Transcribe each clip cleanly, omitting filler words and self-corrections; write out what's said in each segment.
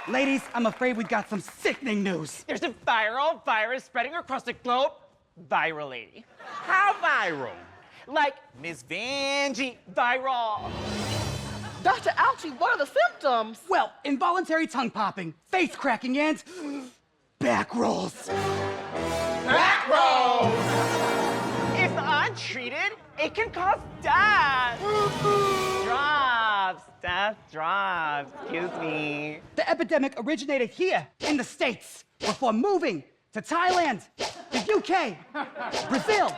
Ladies, I'm afraid we've got some sickening news. There's a viral virus spreading across the globe virally. How viral? Like Miss Vanjie viral. Dr. Ouchie, what are the symptoms? Well, involuntary tongue popping, face cracking, and back rolls. Back rolls! If untreated, it can cause death. Death drops, excuse me. The epidemic originated here in the States before moving to Thailand, the UK, Brazil,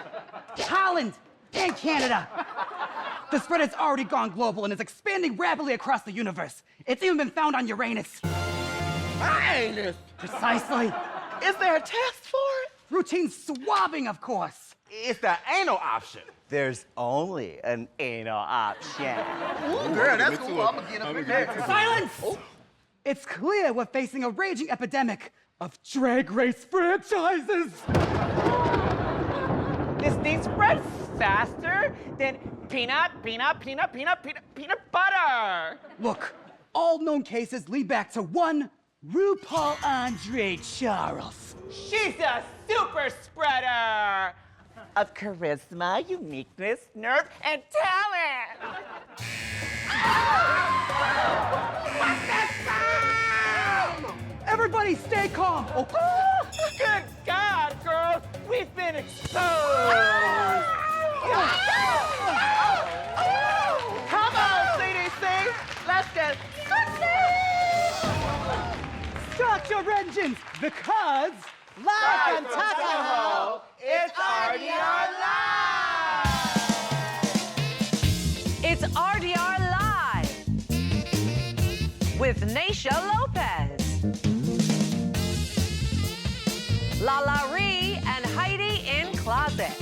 Holland, and Canada. The spread has already gone global and is expanding rapidly across the universe. It's even been found on Uranus. Uranus? Precisely. Is there a test for it? Routine swabbing, of course. It's the anal option. There's only an anal option. Girl, that's cool. I'm gonna get up in there. Silence! It's clear we're facing a raging epidemic of drag race franchises. This thing spreads faster than peanut butter. Look, all known cases lead back to one RuPaul Andre Charles. She's a super spreader of charisma, uniqueness, nerve, and talent. What's that sound? Everybody stay calm. Oh, Good God, girls, we've been exposed. Come on, CDC, let's get start your engines because live from Tuckahoe, it's RDR Live! It's RDR Live with Naisha Lopez, Lala Ree and Heidi in Closet,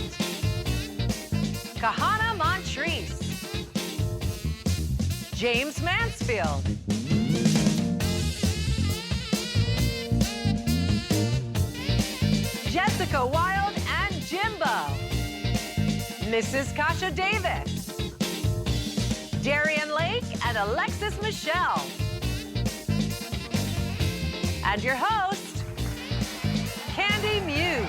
Kahana Montrese, James Mansfield, Jessica Wilde and Jimbo, Mrs. Kasha Davis, Darian Lake and Alexis Michelle, and your host, Candy Muse.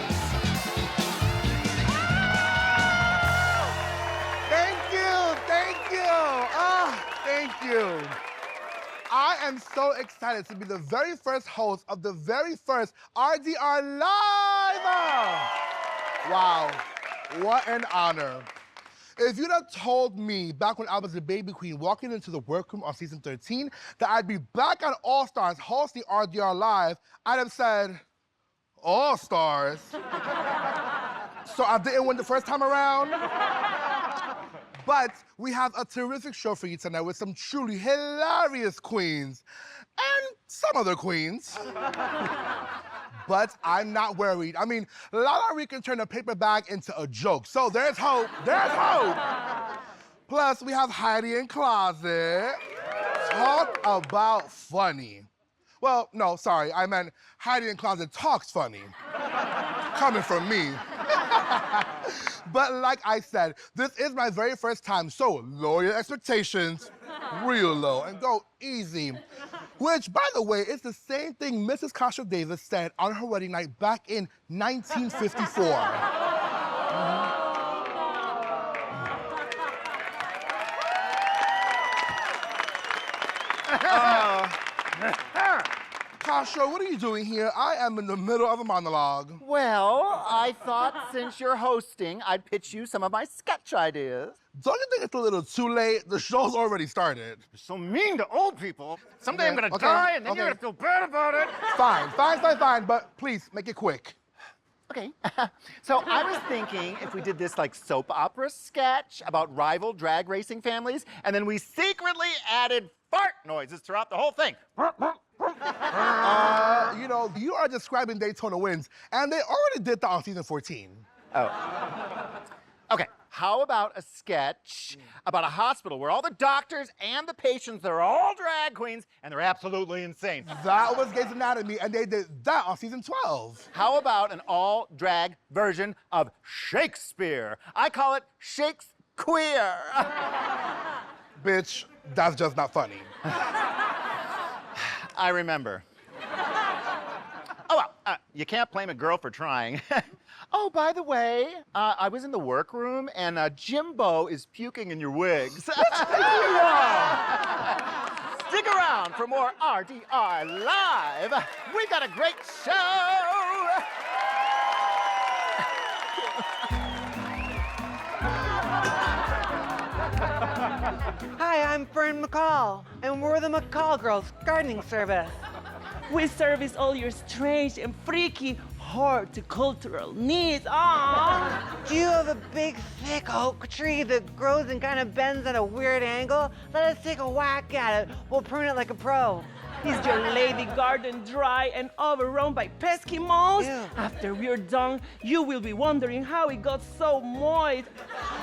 Thank you, thank you. Oh, thank you. I am so excited to be the very first host of the very first RDR Live. Wow, what an honor. If you'd have told me back when I was a baby queen walking into the workroom on season 13 that I'd be back on All Stars hosting RDR Live, I'd have said, All Stars? So I didn't win the first time around? But we have a terrific show for you tonight with some truly hilarious queens and some other queens. But I'm not worried. I mean, Lala Ree can turn a paper bag into a joke. So there's hope, there's hope. Plus, we have Heidi in Closet. Talk about funny. Well, no, sorry, I meant Heidi in Closet talks funny. Coming from me. But like I said, this is my very first time, so lower your expectations real low and go easy. Which, by the way, is the same thing Mrs. Kasha Davis said on her wedding night back in 1954. Kasha, what are you doing here? I am in the middle of a monologue. Well, I thought since you're hosting, I'd pitch you some of my sketch ideas. Don't you think it's a little too late? The show's already started. You're so mean to old people. Someday I'm gonna Okay, die, and then okay. you're gonna feel bad about it. Fine, but please, make it quick. Okay. So I was thinking if we did this like soap opera sketch about rival drag racing families, and then we secretly added fart noises throughout the whole thing. You know, you are describing Daytona Winds, and they already did that on season 14. Oh. Okay, how about a sketch about a hospital where all the doctors and the patients, they're all drag queens, and they're absolutely insane. That was Grey's Anatomy, and they did that on season 12. How about an all-drag version of Shakespeare? I call it Shakesqueer. Bitch, that's just not funny. I remember. Oh, well, you can't blame a girl for trying. Oh, by the way, I was in the workroom and Jimbo is puking in your wigs. Stick around for more RDR Live. We got a great show. Hi, I'm Fern McCall, and we're the McCall Girls Gardening Service. We service all your strange and freaky horticultural needs. Aww. Do you have a big, thick oak tree that grows and kind of bends at a weird angle? Let us take a whack at it. We'll prune it like a pro. Is your lady garden dry and overrun by pesky moths? Ew. After we're done, you will be wondering how it got so moist.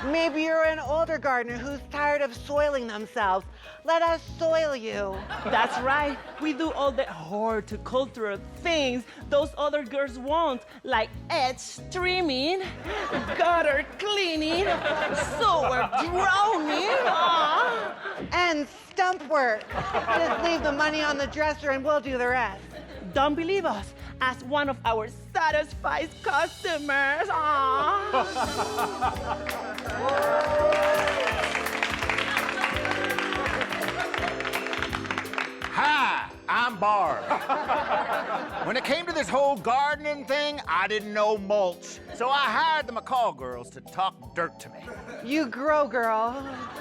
Maybe you're an older gardener who's tired of soiling themselves. Let us soil you. That's right. We do all the horticultural things those other girls want, like edge trimming, gutter cleaning, sewer drowning. Aww. And stump work. Just leave the money on the dresser and we'll do the rest. Don't believe us? Ask one of our satisfied customers. Aww. Hi, I'm Barb. When it came to this whole gardening thing, I didn't know mulch. So I hired the McCall girls to talk dirt to me. You grow, girl.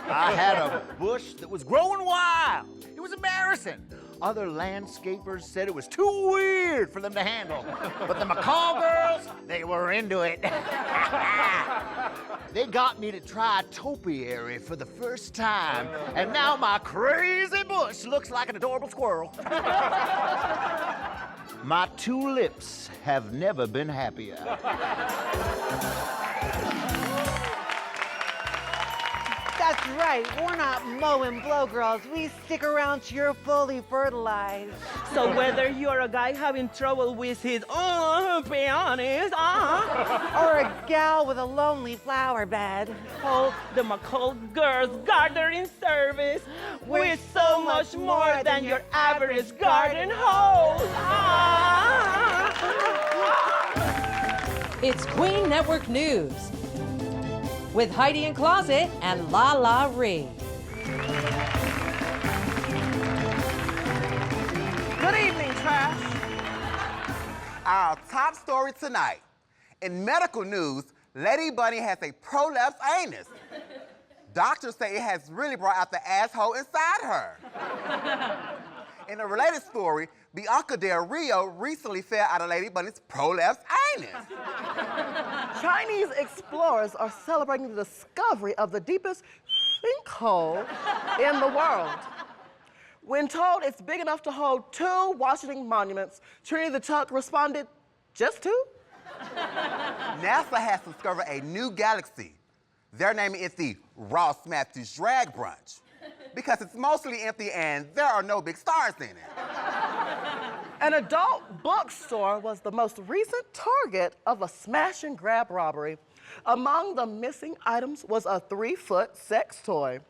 I had a bush that was growing wild. It was embarrassing. Other landscapers said it was too weird for them to handle. But the McCall girls, they were into it. They got me to try topiary for the first time, and now my crazy bush looks like an adorable squirrel. My tulips have never been happier. That's right. We're not mow and blow girls. We stick around till you're fully fertilized. So whether you're a guy having trouble with his peonies, Or a gal with a lonely flower bed. call the McCall Girls Gardening Service. We're so much more than your average garden hose. It's Queen Network News with Heidi in Closet and La La Ree. Good evening, Trash. Our top story tonight. In medical news, Lady Bunny has a prolapse anus. Doctors say it has really brought out the asshole inside her. In a related story, Bianca Del Rio recently fell out of Lady Bunny's prolapse anus. Chinese explorers are celebrating the discovery of the deepest sinkhole in the world. When told it's big enough to hold 2 Washington monuments, Trinity the Tuck responded, just 2? NASA has discovered a new galaxy. They're naming it the Ross Matthews Drag Brunch because it's mostly empty and there are no big stars in it. An adult bookstore was the most recent target of a smash and grab robbery. Among the missing items was a 3-foot sex toy.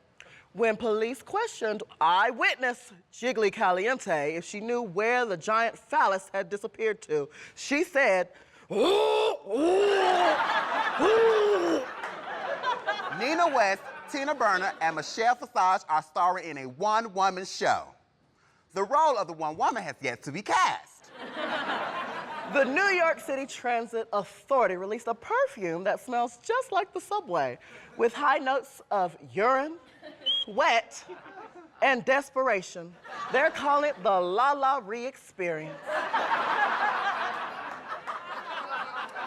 When police questioned eyewitness Jiggly Caliente if she knew where the giant phallus had disappeared to, she said, ooh, ooh, ooh. Nina West, Tina Burner, and Michelle Visage are starring in a one-woman show. The role of the one woman has yet to be cast. The New York City Transit Authority released a perfume that smells just like the subway, with high notes of urine, sweat, and desperation. They're calling it the La La Ree experience.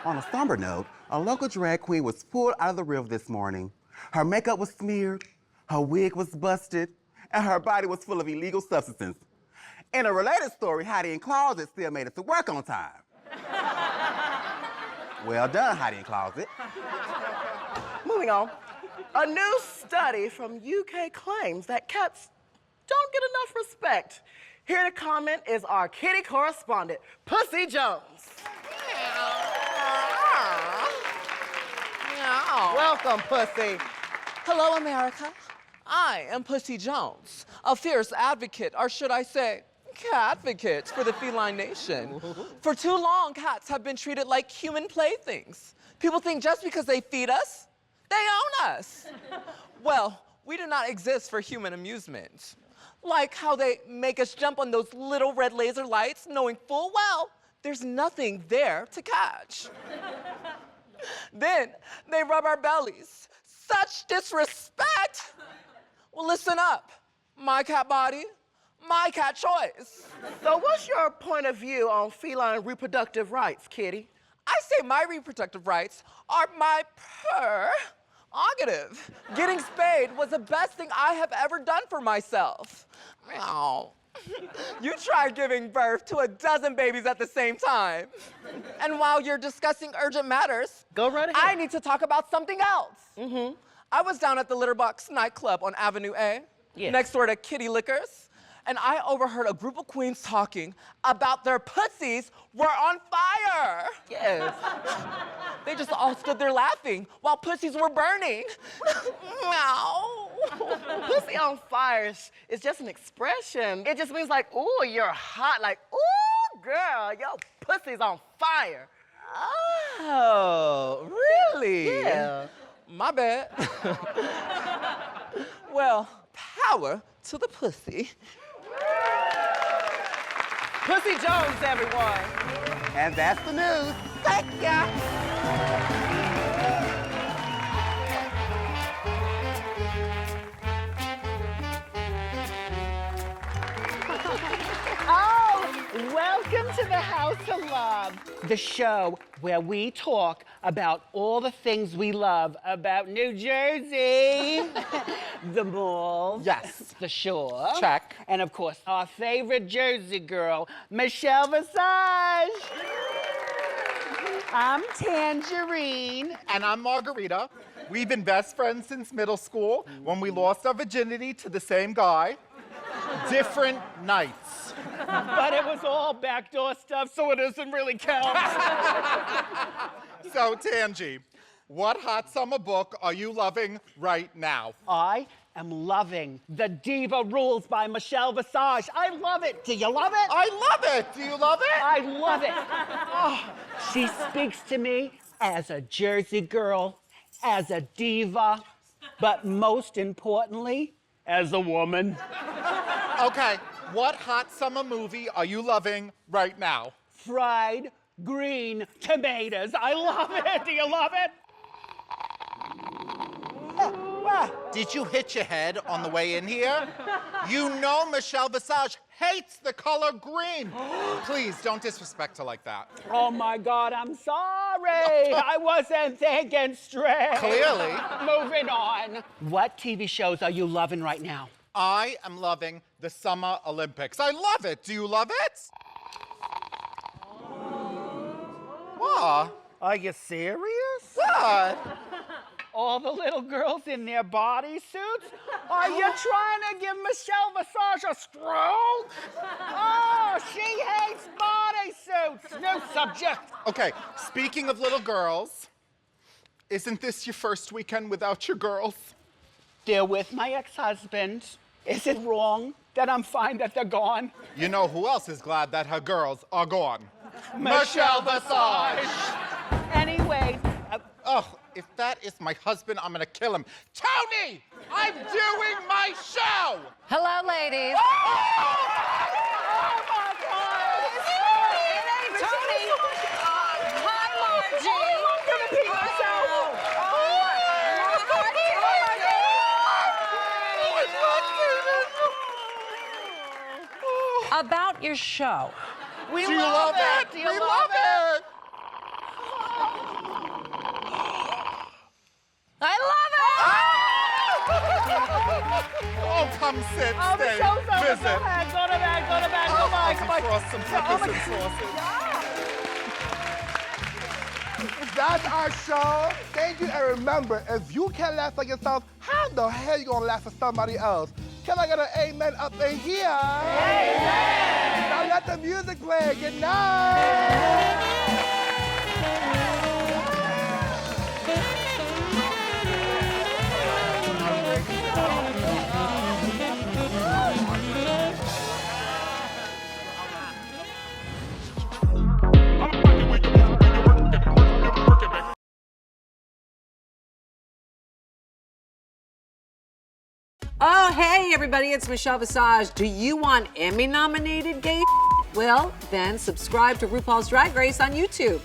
On a somber note, a local drag queen was pulled out of the river this morning. Her makeup was smeared, her wig was busted, and her body was full of illegal substances. In a related story, Heidi in Closet still made it to work on time. Well done, Heidi in Closet. Moving on. A new study from UK claims that cats don't get enough respect. Here to comment is our kitty correspondent, Pussy Jones. Welcome, Pussy. Hello, America. I am Pussy Jones, a fierce advocate, or should I say, catadvocate for the feline nation. For too long, cats have been treated like human playthings. People think just because they feed us, they own us. Well, we do not exist for human amusement. Like how they make us jump on those little red laser lights, knowing full well there's nothing there to catch. Then they rub our bellies. Such disrespect. Well, listen up. My cat body, my cat choice. So what's your point of view on feline reproductive rights, Kitty? I say my reproductive rights are my prerogative. Getting spayed was the best thing I have ever done for myself. Meow. You try giving birth to a dozen babies at the same time. And while you're discussing urgent matters, go right ahead. I need to talk about something else. I was down at the Litterbox nightclub on Avenue A, next door to Kitty Liquors, and I overheard a group of queens talking about their pussies were on fire. Yes. They just all stood there laughing while pussies were burning. Meow. Pussy on fire is just an expression. It just means like, ooh, you're hot. Like, ooh, girl, your pussy's on fire. Oh, really? Yeah. My bad. Well, power to the pussy. Pussy Jones, everyone. And that's the news. Thank ya. Oh, welcome to the House of Love, the show where we talk about all the things we love about New Jersey. The malls. Yes. The shore. Check. And of course, our favorite Jersey girl, Michelle Visage. I'm Tangerine. And I'm Margarita. We've been best friends since middle school when we lost our virginity to the same guy. Different nights. But it was all backdoor stuff, so it doesn't really count. So, Tangi, what hot summer book are you loving right now? I am loving The Diva Rules by Michelle Visage. I love it. Do you love it? I love it. Do you love it? I love it. Oh, she speaks to me as a Jersey girl, as a diva, but most importantly, as a woman. Okay, what hot summer movie are you loving right now? Fried green tomatoes. I love it. Do you love it? Did you hit your head on the way in here? You know Michelle Visage hates the color green. Please, don't disrespect her like that. Oh my God, I'm sorry. I wasn't thinking straight. Clearly. Moving on. What TV shows are you loving right now? I am loving the Summer Olympics. I love it. Do you love it? What? Are you serious? What? All the little girls in their bodysuits? Are you trying to give Michelle Visage a stroke? Oh, she hates bodysuits. No subject. Okay, speaking of little girls, isn't this your first weekend without your girls? They're with my ex-husband. Is it wrong that I'm fine that they're gone? You know who else is glad that her girls are gone? Michelle Visage! Anyways, Oh, if that is my husband, I'm gonna kill him. Tony! I'm doing my show! Hello, ladies. oh my God! Hey, Tony. Hi, Margie. I'm gonna pee myself. About your show. We Do you love it? Do you We love love it! I love it! Oh, come sit, Oh, the stay, show's over. visit. Go ahead, go to bed, go to bed. I'll Come on. defrost some cookies and sausage. That's our show. Thank you, and remember, if you can't laugh at yourself, how the hell you gonna laugh at somebody else? Can I get an amen up in here? Amen! Now let the music play. Good night! Oh, hey, everybody, it's Michelle Visage. Do you want Emmy-nominated gay? Well, then subscribe to RuPaul's Drag Race on YouTube.